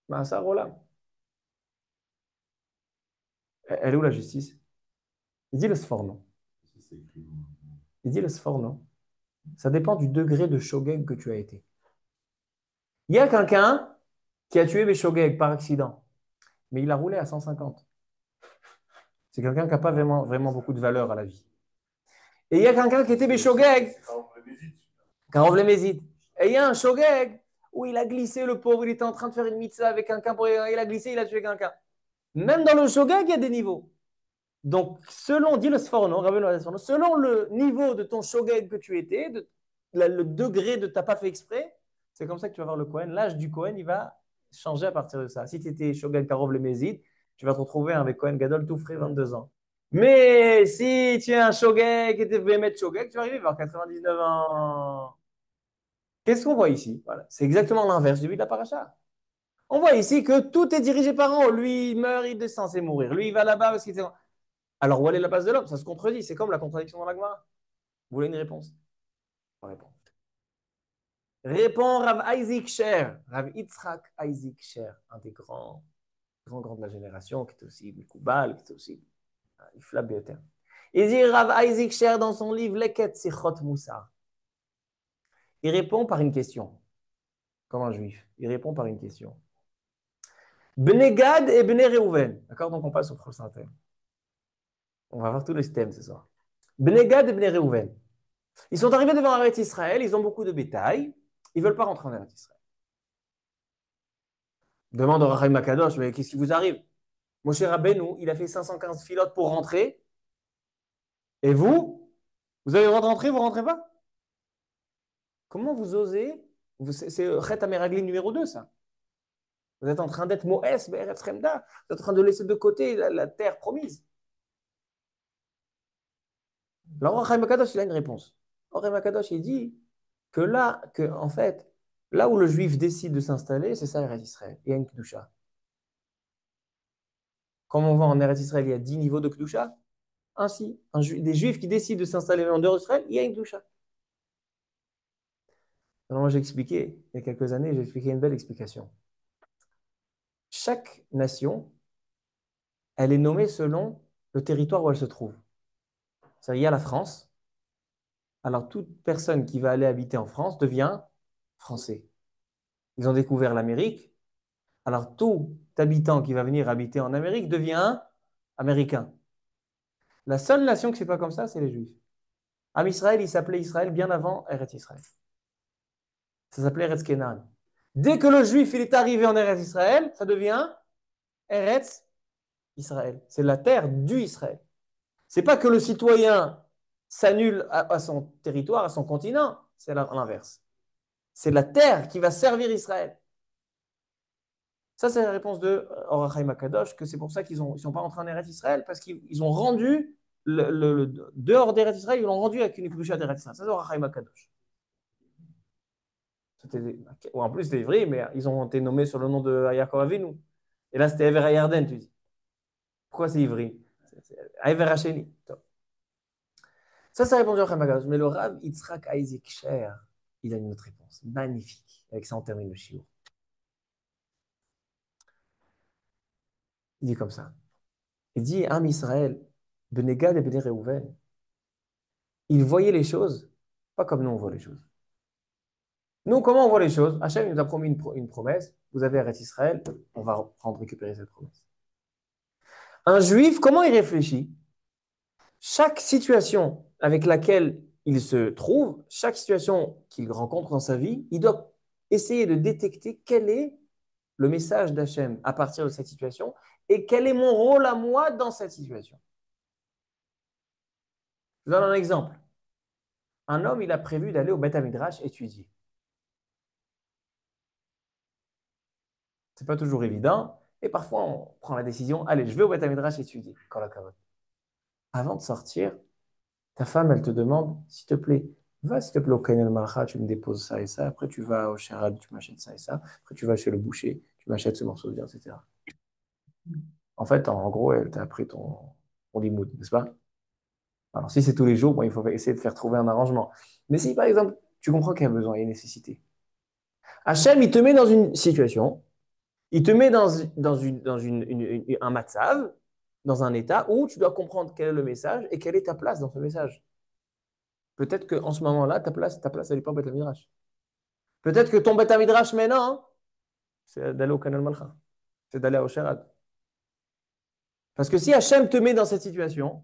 Ben, ça, Roland. Elle est où la justice? Il dit le sforno. Il dit le sforno. Ça dépend du degré de shogeg que tu as été. Il y a quelqu'un qui a tué Beshogeg par accident, mais il a roulé à 150. C'est quelqu'un qui n'a pas vraiment, vraiment beaucoup de valeur à la vie. Et il y a quelqu'un qui était Beshogeg, Karov le Mézid. Et il y a un Shogeg où il a glissé, le pauvre, il était en train de faire une mitzvah avec quelqu'un, il a glissé, il a tué quelqu'un. Même dans le Shogeg, il y a des niveaux. Donc, selon, dit le Sforno, selon le niveau de ton Shogeg que tu étais, le degré de t'as pas fait exprès, c'est comme ça que tu vas voir le Kohen. L'âge du Kohen, il va changer à partir de ça. Si tu étais Shogeg Karov le Mézid, tu vas te retrouver avec Kohen Gadol tout frais, 22 ans. Mais si tu es un Shogeg et tu veux mettre Shogeg, tu vas arriver vers 99 ans. Qu'est-ce qu'on voit ici? Voilà. C'est exactement l'inverse du but de la paracha. On voit ici que tout est dirigé par en haut. Lui, il meurt, il descend, c'est mourir. Lui, il va là-bas parce qu'il est... Alors, où est la place de l'homme? Ça se contredit. C'est comme la contradiction dans la Gemara. Vous voulez une réponse? On répond. Répond Rav Isaac Sher. Rav Yitzhak Isaac Sher, un des grands de la génération, qui était aussi Mikoubal, qui était aussi Iflab Beter. Il dit Rav Isaac Sher dans son livre Leket Sichot Moussar. Il répond par une question. Comme un juif. Il répond par une question. Bnei Gad et Bnei Reuven. D'accord? Donc on passe au prochain thème. On va voir tous les thèmes ce soir. Bnei Gad et Bnei Reuven. Ils sont arrivés devant Eretz Israël, ils ont beaucoup de bétail, ils ne veulent pas rentrer en Eretz Israël. Demande au Rachaim Akadosh, mais qu'est-ce qui vous arrive? Moshe Rabbeinu, il a fait 515 filotes pour rentrer, et vous avez le droit de rentrer, vous ne rentrez pas? Comment vous osez? C'est Chet Ameragli numéro 2, ça. Vous êtes en train d'être Moès, Be'eretz Remda, vous êtes en train de laisser de côté la terre promise. Alors, Rachaim Akadosh, il a une réponse. Or, Makadosh, il dit que là, en fait, là où le juif décide de s'installer, c'est ça, Eretz Israël. Il y a une Kedusha. Comme on voit en Eretz Israël, il y a 10 niveaux de Kedusha. Ainsi, des juifs qui décident de s'installer en dehors d'Israël, il y a une Kedusha. Alors, moi, j'ai expliqué, il y a quelques années, j'ai expliqué une belle explication. Chaque nation, elle est nommée selon le territoire où elle se trouve. C'est-à-dire, il y a la France. Alors, toute personne qui va aller habiter en France devient français. Ils ont découvert l'Amérique. Alors, tout habitant qui va venir habiter en Amérique devient américain. La seule nation qui ne fait pas comme ça, c'est les Juifs. Am Israël, il s'appelait Israël bien avant Eretz Israël. Ça s'appelait Eretz Kenan. Dès que le Juif il est arrivé en Eretz Israël, ça devient Eretz Israël. C'est la terre du Israël. C'est pas que le citoyen s'annule à son territoire, à son continent. C'est l'inverse. C'est la terre qui va servir Israël. Ça, c'est la réponse de Or HaChaim HaKadosh, que c'est pour ça qu'ils ne sont pas entrés en Eretz Israël, parce qu'ils ont rendu dehors d'Eretz Israël, ils l'ont rendu avec une Kedusha d'Eretz Israël. Ça, c'est Or HaChaim HaKadosh. Ou en plus, c'était vrai, mais ils ont été nommés sur le nom de Yaakov Avinu. Et là, c'était Ever Hayarden, tu dis. Pourquoi c'est Ivry? Ever Hacheni. Ça, c'est répondu à Hamagash. Mais le Rav Yitzhak Isaac Sher, il a une autre réponse. Magnifique. Avec ça, on termine le shiur. Il dit comme ça. Il dit, Am Israël, Benegad et Bene Reuven, il voyait les choses, pas comme nous on voit les choses. Nous, comment on voit les choses? Hachem nous a promis une promesse. Vous avez arrêté Israël, on va récupérer cette promesse. Un juif, comment il réfléchit? Chaque situation avec laquelle il se trouve, chaque situation qu'il rencontre dans sa vie, il doit essayer de détecter quel est le message d'Hachem à partir de cette situation et quel est mon rôle à moi dans cette situation. Je vous donne un exemple. Un homme, il a prévu d'aller au Beth Midrash étudier. C'est pas toujours évident. Et parfois, on prend la décision, allez, je vais au Beth Midrash étudier. Avant de sortir, ta femme, elle te demande, s'il te plaît, va s'il te plaît au Canal Malcha, tu me déposes ça et ça. Après, tu vas au Sherad, tu m'achètes ça et ça. Après, tu vas chez le boucher, tu m'achètes ce morceau de viande, etc. En fait, en gros, elle t'a appris ton limoud, n'est-ce pas? Alors, si c'est tous les jours, bon, il faut essayer de faire trouver un arrangement. Mais si, par exemple, tu comprends qu'il y a besoin, il y a une nécessité. Hachem, il te met dans une situation, il te met dans un matzav, dans un état où tu dois comprendre quel est le message et quelle est ta place dans ce message. Peut-être qu'en ce moment-là, ta place, elle n'est pas au Beth Midrash. Peut-être que ton Beth Midrash maintenant, c'est d'aller au Canal Malcha, c'est d'aller au Sherad. Parce que si Hachem te met dans cette situation,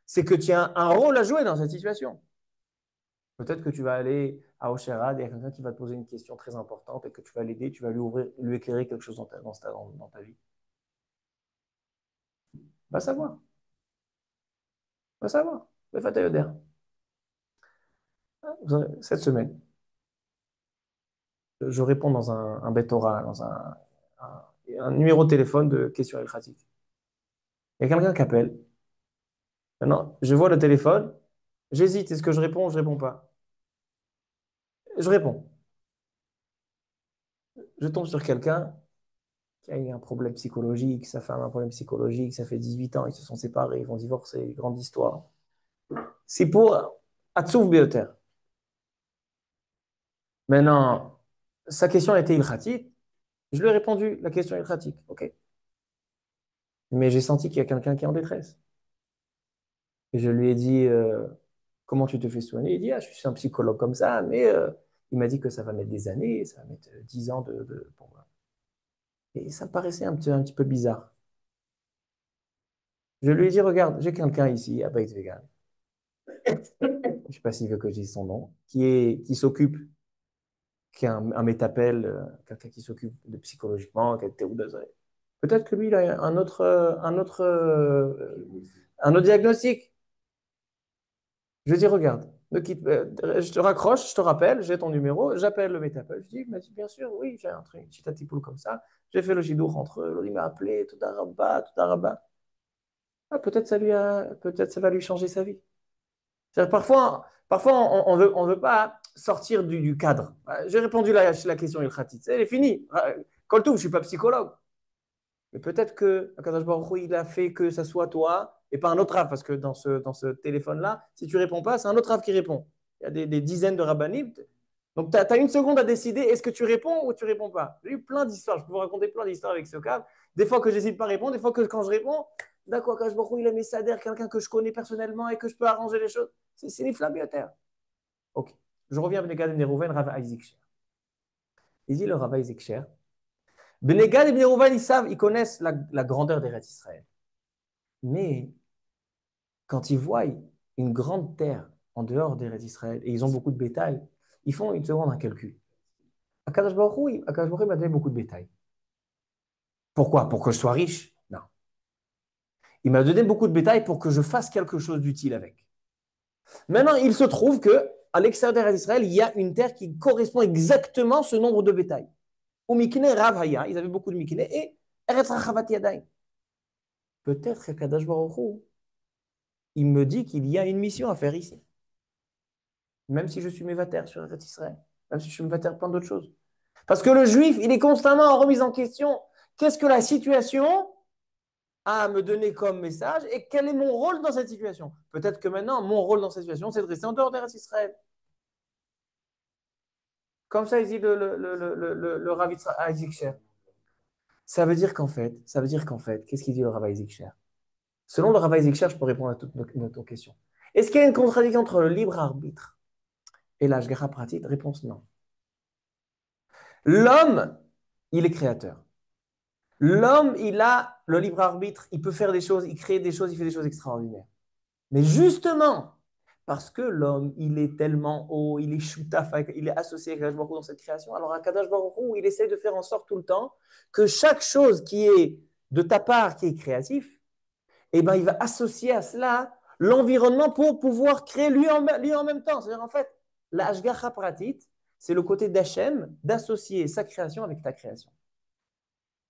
c'est que tu as un rôle à jouer dans cette situation. Peut-être que tu vas aller à Osherad et il y a quelqu'un qui va te poser une question très importante et que tu vas l'aider, tu vas lui éclairer quelque chose dans ta vie. Va savoir, va savoir. Le Fata Yoder. Cette semaine, je réponds dans un Betora, un numéro de téléphone de questions écratiques. Il y a quelqu'un qui appelle. Maintenant, je vois le téléphone, j'hésite, est-ce que je réponds ou je réponds pas? Je réponds. Je tombe sur quelqu'un qui a eu un problème psychologique, sa femme a un problème psychologique, ça fait 18 ans, ils se sont séparés, ils vont divorcer, grande histoire. C'est pour Atsouf Beoter. Maintenant, sa question était ilkhatique. Je lui ai répondu, la question est ilkhatique. OK. Mais j'ai senti qu'il y a quelqu'un qui est en détresse. Et je lui ai dit, comment tu te fais soigner? Il dit, ah, je suis un psychologue comme ça, mais il m'a dit que ça va mettre des années, ça va mettre 10 ans pour moi. Et ça me paraissait un petit peu bizarre. Je lui ai dit, regarde, j'ai quelqu'un ici à Beit Vegan. Je ne sais pas s'il veut que je dise son nom, qui s'occupe, qui est un métapel, quelqu'un qui s'occupe de psychologiquement, qui a été peut-être que lui, il a un autre diagnostic. Je lui dis, regarde, ne quitte, je te raccroche, je te rappelle, j'ai ton numéro, j'appelle le métapel. Je dis, il m'a dit, bien sûr, oui, j'ai un truc, petit tatipoul comme ça. J'ai fait le chidour entre eux, il m'a appelé, tout araba, tout araba. Ah, peut-être ça va lui changer sa vie. C'est-à-dire, parfois, Parfois, on veut pas sortir du cadre. J'ai répondu la question ilkhatit. Elle est finie. Koltou, je ne suis pas psychologue. Mais peut-être que Akadosh Baruch Hu, il a fait que ça soit toi et pas un autre rave, parce que dans ce téléphone-là, si tu réponds pas, c'est un autre rave qui répond. Il y a des dizaines de rabbanim. Donc, tu as une seconde à décider, est-ce que tu réponds ou tu réponds pas. J'ai eu plein d'histoires, je peux vous raconter plein d'histoires avec ce cas. Des fois que j'hésite pas à répondre, des fois que quand je réponds, d'accord, Akadosh Baruch Hu, il a mis ça derrière quelqu'un que je connais personnellement et que je peux arranger les choses. C'est les flammiotaires. Ok. Je reviens à Benegad et Nerouven, Rav Isaac Sher. Il dit le Rav Isaac Sher. Benegad et Nerouven, ils savent, ils connaissent la grandeur des Rêtes Israël. Mais quand ils voient une grande terre en dehors des Rêtes Israël et ils ont beaucoup de bétail, ils font une seconde un calcul. Akadosh Baruch Hu, Akadosh Baruch Hu m'a donné beaucoup de bétail. Pourquoi? Pour que je sois riche? Non. Il m'a donné beaucoup de bétail pour que je fasse quelque chose d'utile avec. Maintenant, il se trouve que à l'extérieur d'Israël, il y a une terre qui correspond exactement à ce nombre de bétail. Ou Mikne Rav Haya, ils avaient beaucoup de Mikne, et Eretz Rachavat Yadayim. Peut-être qu'Akadosh Baruch Hu, il me dit qu'il y a une mission à faire ici. Même si je suis mévataire sur Eretz Israël, même si je suis mévataire plein d'autres choses. Parce que le juif, il est constamment en remise en question. Qu'est-ce que la situation a à me donner comme message et quel est mon rôle dans cette situation? Peut-être que maintenant, mon rôle dans cette situation, c'est de rester en dehors d'Eretz Israël. Comme ça, il dit le Rav Isaac Sher. Ça veut dire qu'en fait, qu'est-ce qu'il dit le Rav Isaac Sher? Selon le Rav Isaac Sher, je peux répondre à toute notre question. Est-ce qu'il y a une contradiction entre le libre arbitre et l'ashgacha pratique? Réponse non. L'homme, il est créateur. L'homme, il a le libre arbitre, il peut faire des choses, il crée des choses, il fait des choses extraordinaires. Mais justement, parce que l'homme, il est tellement haut, il est shutaf, il est associé avec Akadosh Baruch Hu dans cette création, alors Akadosh Baruch Hu, il essaie de faire en sorte tout le temps que chaque chose qui est de ta part, qui est créatif, eh ben, il va associer à cela l'environnement pour pouvoir créer lui en même temps. C'est-à-dire, en fait, la Hashgacha Pratit, c'est le côté d'Hachem, d'associer sa création avec ta création.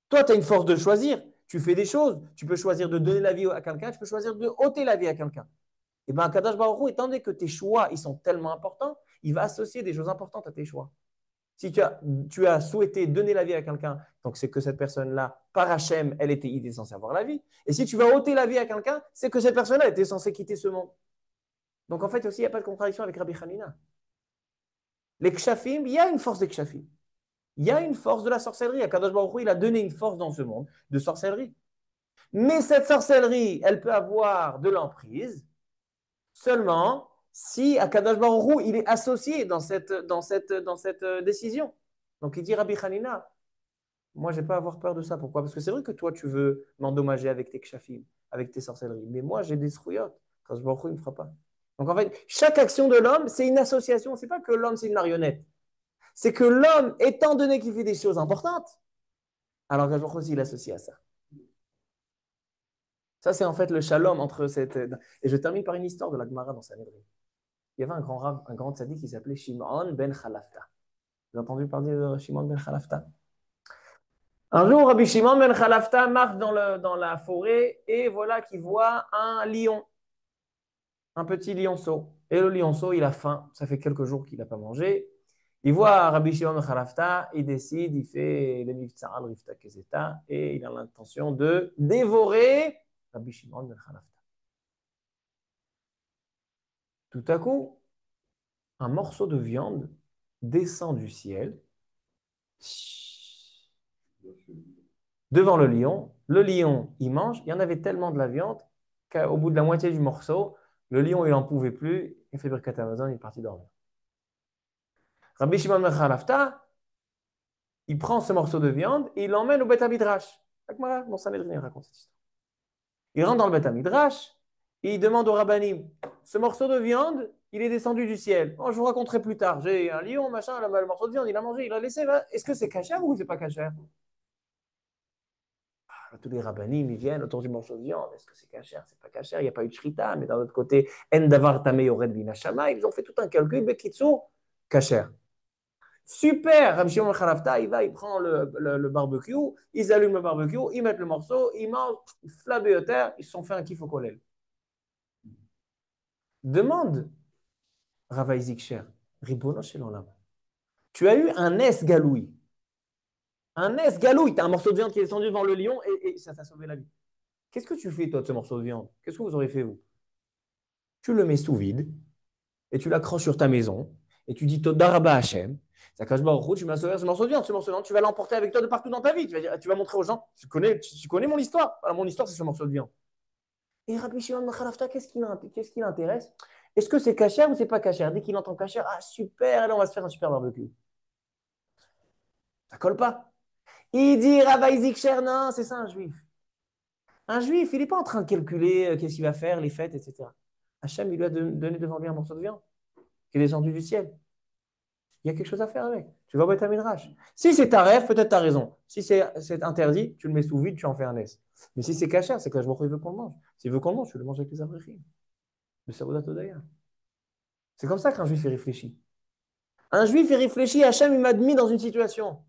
Toi, tu as une force de choisir. Tu fais des choses. Tu peux choisir de donner la vie à quelqu'un, tu peux choisir de ôter la vie à quelqu'un. Et bien, Kadash Baruch Hu, étant donné que tes choix ils sont tellement importants, il va associer des choses importantes à tes choix. Si tu as souhaité donner la vie à quelqu'un, donc c'est que cette personne-là, par Hachem, elle était censée avoir la vie. Et si tu vas ôter la vie à quelqu'un, c'est que cette personne-là était censée quitter ce monde. Donc en fait aussi, il n'y a pas de contradiction avec Rabbi Hanina. Les kshafim, il y a une force des kshafim. Il y a une force de la sorcellerie. Akadosh Baruch Hu, il a donné une force dans ce monde de sorcellerie. Mais cette sorcellerie, elle peut avoir de l'emprise seulement si Akadosh Baruch Hu, il est associé dans cette décision. Donc il dit Rabbi Hanina, moi je n'ai pas à avoir peur de ça. Pourquoi? Parce que c'est vrai que toi tu veux m'endommager avec tes kshafim, avec tes sorcelleries. Mais moi j'ai des srouillottes. Akadosh Baruch Hu, il ne me fera pas. Donc en fait, chaque action de l'homme, c'est une association. Ce n'est pas que l'homme, c'est une marionnette. C'est que l'homme, étant donné qu'il fait des choses importantes, alors Akadosh Baruch Hu, il est associé à ça. Ça, c'est en fait le shalom entre cette. Et je termine par une histoire de la Gemara dans Sanhedrin. Il y avait un grand tzaddik qui s'appelait Shimon ben Khalafta. Vous avez entendu parler de Shimon ben Khalafta? Un jour, Rabbi Shimon ben Khalafta marche dans la forêt et voilà qu'il voit un lion, un petit lionceau. Et le lionceau, il a faim. Ça fait quelques jours qu'il n'a pas mangé. Il voit Rabbi Shimon ben Khalafta, il décide, il fait le Miftsar al-Rifta Kezeta et il a l'intention de dévorer Rabbi Shimon ben Khalafta. Tout à coup, un morceau de viande descend du ciel devant le lion. Le lion, il mange. Il y en avait tellement de la viande qu'au bout de la moitié du morceau, le lion, il n'en pouvait plus. Il fait Birkat Hamazon, il est parti dormir. Rabbi Shimon ben Khalafta, il prend ce morceau de viande et il l'emmène au Beth Midrash. Dans Sanhedrin, il raconte cette histoire. Il rentre dans le Beth Midrash et il demande au rabbanim, ce morceau de viande, il est descendu du ciel. Oh, je vous raconterai plus tard. J'ai un lion, machin, le morceau de viande, il a mangé, il a laissé. Est-ce que c'est cachère ou c'est pas cachère? Tous les rabbanim, ils viennent autour du morceau de viande. Est-ce que c'est cachère? C'est pas cachère. Il n'y a pas eu de shrita. Mais d'un autre côté, en davar tamei yored binashama. Ils ont fait tout un calcul. Bekitsu, cachère. Super. Rabbi Shimon Khalafta, il va, il prend le barbecue. Ils allument le barbecue. Ils mettent le morceau. Ils mangent. Flabé au terre. Ils se sont fait un kiff au collège. Demande Rava Izikcher, Ribono Shel Olam. Tu as eu un S galoui. Un S galoui. Tu as un morceau de viande qui est descendu devant le lion et ça t'a sauvé la vie. Qu'est-ce que tu fais, toi, de ce morceau de viande? Qu'est-ce que vous aurez fait, vous? Tu le mets sous vide et tu l'accroches sur ta maison et tu dis Toda Rabba Hashem. Zakash Baruch Hu, tu m'as sauvé ce morceau de viande. Ce morceau de viande, tu vas l'emporter avec toi de partout dans ta vie. Tu vas montrer aux gens. Tu connais mon histoire. Voilà, mon histoire, c'est ce morceau de viande. Et Rabbi Shimon Khalafta, qu'est-ce qui l'intéresse? Est-ce que c'est cachère ou c'est pas cachère? Dès qu'il entend cachère, ah super, là on va se faire un super barbecue. Ça colle pas. Il dit Rabbi Zikcher, non, c'est ça un juif. Un juif, il n'est pas en train de calculer qu'est-ce qu'il va faire, les fêtes, etc. Hachem, il lui a donné devant lui un morceau de viande qui est descendu du ciel. Il y a quelque chose à faire avec. Tu vas au Beth Midrash. Si c'est ta rêve, peut-être tu as raison. Si c'est interdit, tu le mets sous vide, tu en fais un S. Mais si c'est cachère, c'est que je veut qu'on le mange. S'il veut qu'on le mange, tu le manges avec les abrichim. Le Savodat Odaya. C'est comme ça qu'un juif y réfléchit. Un juif y réfléchit, Hachem, il m'a mis dans une situation.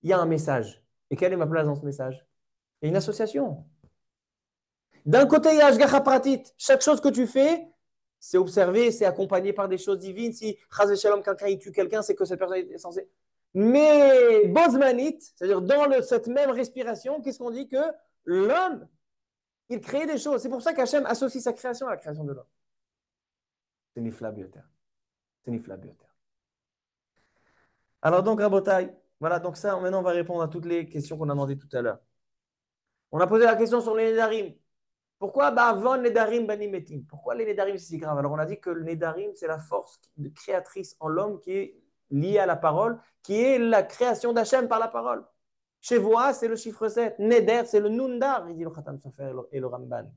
Il y a un message. Et quelle est ma place dans ce message? Il y a une association. D'un côté, il y a Ashgacha Pratit. Chaque chose que tu fais, c'est observé, c'est accompagné par des choses divines. Si Chaz Shalom, quelqu'un il tue quelqu'un, c'est que cette personne est censée. Mais Bozmanit, c'est-à-dire dans cette même respiration, qu'est-ce qu'on dit? Que l'homme, il crée des choses. C'est pour ça qu'Hachem associe sa création à la création de l'homme. C'est Nifla Bioter. C'est Nifla Bioter. Alors donc, Rabotai, voilà, donc ça, maintenant on va répondre à toutes les questions qu'on a demandées tout à l'heure. On a posé la question sur les Nédarim. Pourquoi Von Nedarim Banimetim? Pourquoi les Nedarim c'est si grave? Alors on a dit que le Nedarim c'est la force créatrice en l'homme qui est liée à la parole, qui est la création d'Hachem par la parole. Shevoah c'est le chiffre 7. Neder c'est le Nundar, il dit le Khatam Sofer et le Ramban.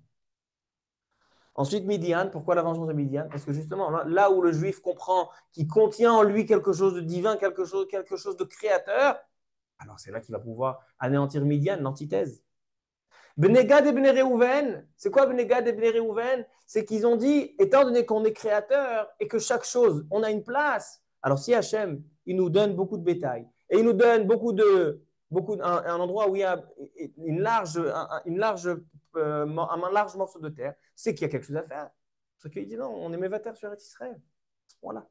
Ensuite Midian, pourquoi la vengeance de Midian? Parce que justement là où le juif comprend qu'il contient en lui quelque chose de divin, quelque chose de créateur, alors c'est là qu'il va pouvoir anéantir Midian, l'antithèse. Bnegad et Bnei Reuven, c'est quoi Bnegad et Bnei Reuven? C'est qu'ils ont dit, étant donné qu'on est créateur et que chaque chose, on a une place, alors si Hachem, il nous donne beaucoup de bétail et il nous donne un endroit où il y a un large morceau de terre, c'est qu'il y a quelque chose à faire. C'est qu'il dit non, on est mévater sur Israël. Voilà.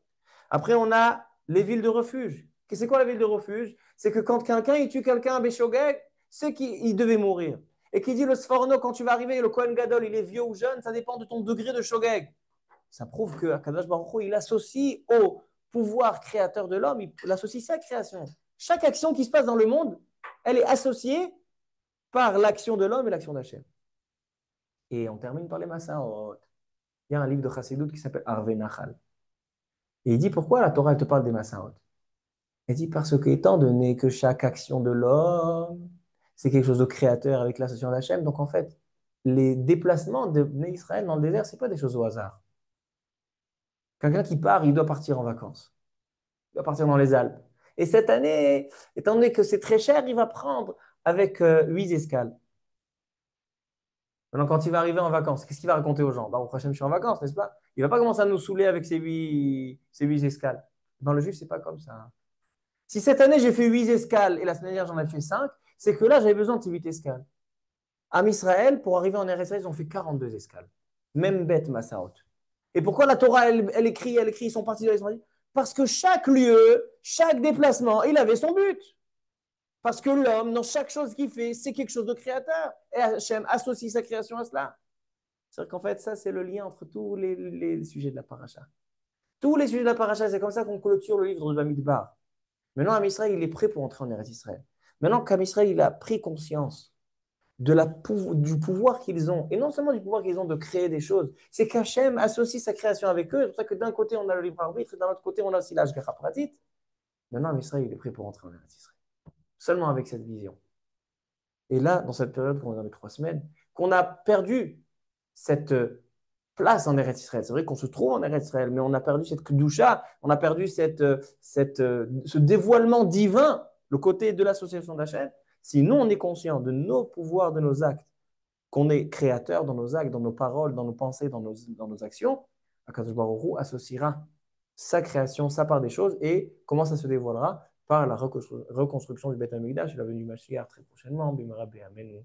Après, on a les villes de refuge. C'est quoi la ville de refuge? C'est que quand quelqu'un il tue quelqu'un à Béchogeg, c'est qu'il devait mourir. Et qui dit le Sforno, quand tu vas arriver, le Kohen Gadol, il est vieux ou jeune, ça dépend de ton degré de Shogeg. Ça prouve que Akadosh Baruch Hu, il associe au pouvoir créateur de l'homme, il associe sa création. Chaque action qui se passe dans le monde, elle est associée par l'action de l'homme et l'action d'Hachem. Et on termine par les Massaot. Il y a un livre de Chassidut qui s'appelle Arve Nachal. Et il dit pourquoi la Torah elle te parle des Massaot? Il dit parce que étant donné que chaque action de l'homme, c'est quelque chose de créateur avec l'association d'Hachem, donc en fait, les déplacements de Bnei Israël dans le désert, ce n'est pas des choses au hasard. Quelqu'un qui part, il doit partir en vacances. Il doit partir dans les Alpes. Et cette année, étant donné que c'est très cher, il va prendre avec 8 escales. Maintenant, quand il va arriver en vacances, qu'est-ce qu'il va raconter aux gens? Au prochain, je suis en vacances, n'est-ce pas? Il ne va pas commencer à nous saouler avec ces 8 escales. Dans le juif, ce n'est pas comme ça. Si cette année, j'ai fait 8 escales et la semaine dernière, j'en ai fait 5, c'est que là, j'avais besoin de ces 8 escales. Am Israël, pour arriver en RSA, ils ont fait 42 escales. Même bête, Massaot. Et pourquoi la Torah, elle écrit, ils sont partis de l'Israël? Parce que chaque lieu, chaque déplacement, il avait son but. Parce que l'homme, dans chaque chose qu'il fait, c'est quelque chose de créateur. Et Hachem associe sa création à cela. C'est-à-dire qu'en fait, ça, c'est le lien entre tous les sujets de la paracha. Tous les sujets de la paracha, c'est comme ça qu'on clôture le livre de Bamidbar. Maintenant, Am Israël, il est prêt pour entrer en Eretz Israël. Maintenant qu'Am Israël, il a pris conscience du pouvoir qu'ils ont, et non seulement du pouvoir qu'ils ont de créer des choses, c'est qu'Hachem associe sa création avec eux. C'est pour ça que d'un côté, on a le libre arbitre, et d'un autre côté, on a aussi l'Ashgacha Pratit. Maintenant, Am Israël, il est prêt pour entrer en Eretz Israël. Seulement avec cette vision. Et là, dans cette période qu'on est dans les 3 semaines, qu'on a perdu cette place en Eretz Israël. C'est vrai qu'on se trouve en Eretz Israël, mais on a perdu cette kedusha, on a perdu ce dévoilement divin, le côté de l'association d'Hachem. Si nous, on est conscient de nos pouvoirs, de nos actes, qu'on est créateur dans nos actes, dans nos paroles, dans nos pensées, dans nos actions, Akadosh Baruch Hu associera sa création, sa part des choses, et comment ça se dévoilera par la reconstruction du Beth Amikdash et la venue du Mashiach très prochainement. Bimara Amen.